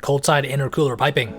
Cold side intercooler piping.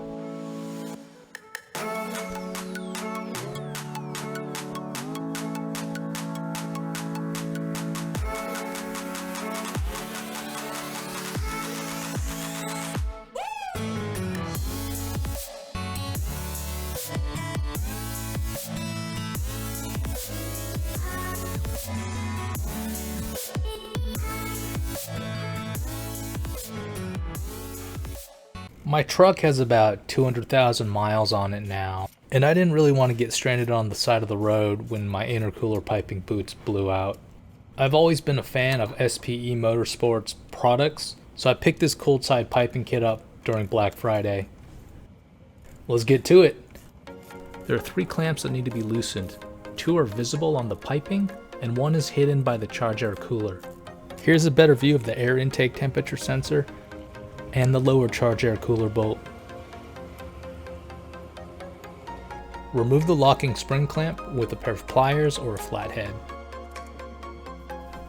My truck has about 200,000 miles on it now, and I didn't really want to get stranded on the side of the road when my intercooler piping boots blew out. I've always been a fan of SPE Motorsports products, so I picked this cold side piping kit up during Black Friday. Let's get to it. There are 3 clamps that need to be loosened. 2 are visible on the piping, and 1 is hidden by the charge air cooler. Here's a better view of the air intake temperature sensor and the lower charge air cooler bolt. Remove the locking spring clamp with a pair of pliers or a flathead.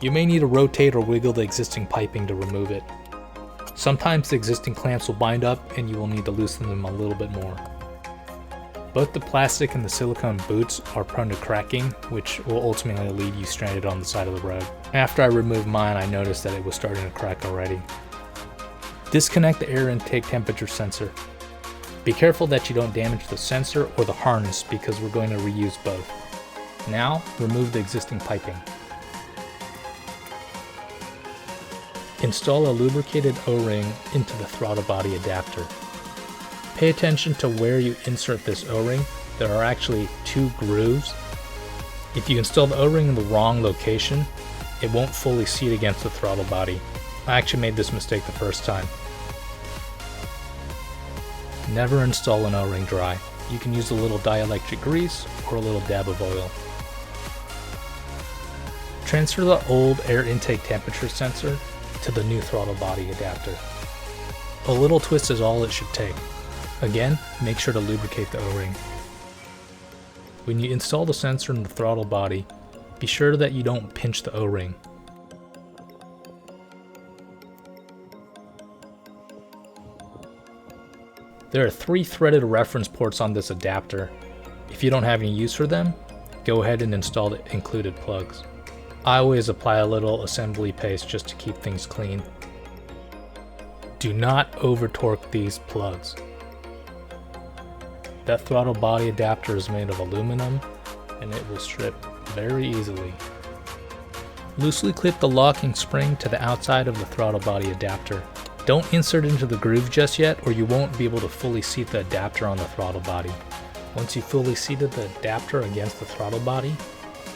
You may need to rotate or wiggle the existing piping to remove it. Sometimes the existing clamps will bind up and you will need to loosen them a little bit more. Both the plastic and the silicone boots are prone to cracking, which will ultimately leave you stranded on the side of the road. After I removed mine, I noticed that it was starting to crack already. Disconnect the air intake temperature sensor. Be careful that you don't damage the sensor or the harness because we're going to reuse both. Now, remove the existing piping. Install a lubricated O-ring into the throttle body adapter. Pay attention to where you insert this O-ring. There are actually 2 grooves. If you install the O-ring in the wrong location, it won't fully seat against the throttle body. I actually made this mistake the first time. Never install an O-ring dry. You can use a little dielectric grease or a little dab of oil. Transfer the old air intake temperature sensor to the new throttle body adapter. A little twist is all it should take. Again, make sure to lubricate the O-ring. When you install the sensor in the throttle body, be sure that you don't pinch the O-ring. There are 3 threaded reference ports on this adapter. If you don't have any use for them, go ahead and install the included plugs. I always apply a little assembly paste just to keep things clean. Do not over torque these plugs. That throttle body adapter is made of aluminum and it will strip very easily. Loosely clip the locking spring to the outside of the throttle body adapter. Don't insert into the groove just yet or you won't be able to fully seat the adapter on the throttle body. Once you fully seated the adapter against the throttle body,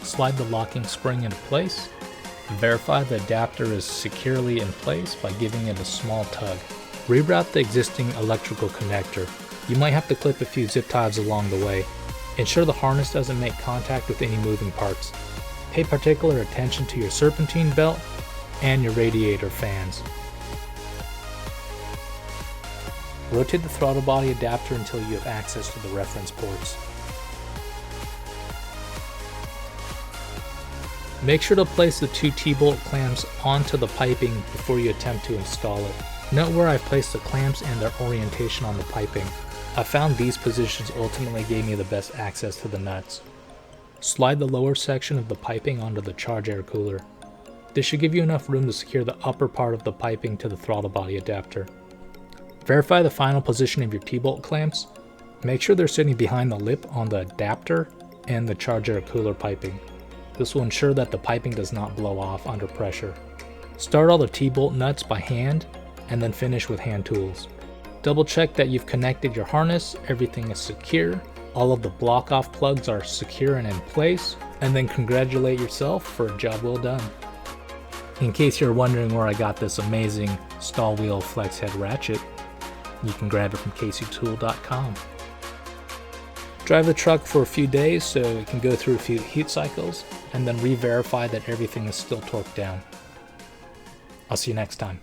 slide the locking spring into place. Verify the adapter is securely in place by giving it a small tug. Reroute the existing electrical connector. You might have to clip a few zip ties along the way. Ensure the harness doesn't make contact with any moving parts. Pay particular attention to your serpentine belt and your radiator fans. Rotate the throttle body adapter until you have access to the reference ports. Make sure to place the 2 T-bolt clamps onto the piping before you attempt to install it. Note where I've placed the clamps and their orientation on the piping. I found these positions ultimately gave me the best access to the nuts. Slide the lower section of the piping onto the charge air cooler. This should give you enough room to secure the upper part of the piping to the throttle body adapter. Verify the final position of your T-bolt clamps. Make sure they're sitting behind the lip on the adapter and the charge air cooler piping. This will ensure that the piping does not blow off under pressure. Start all the T-bolt nuts by hand and then finish with hand tools. Double check that you've connected your harness, everything is secure, all of the block off plugs are secure and in place, and then congratulate yourself for a job well done. In case you're wondering where I got this amazing stall wheel flex head ratchet, you can grab it from kctool.com. Drive the truck for a few days so it can go through a few heat cycles, and then re-verify that everything is still torqued down. I'll see you next time.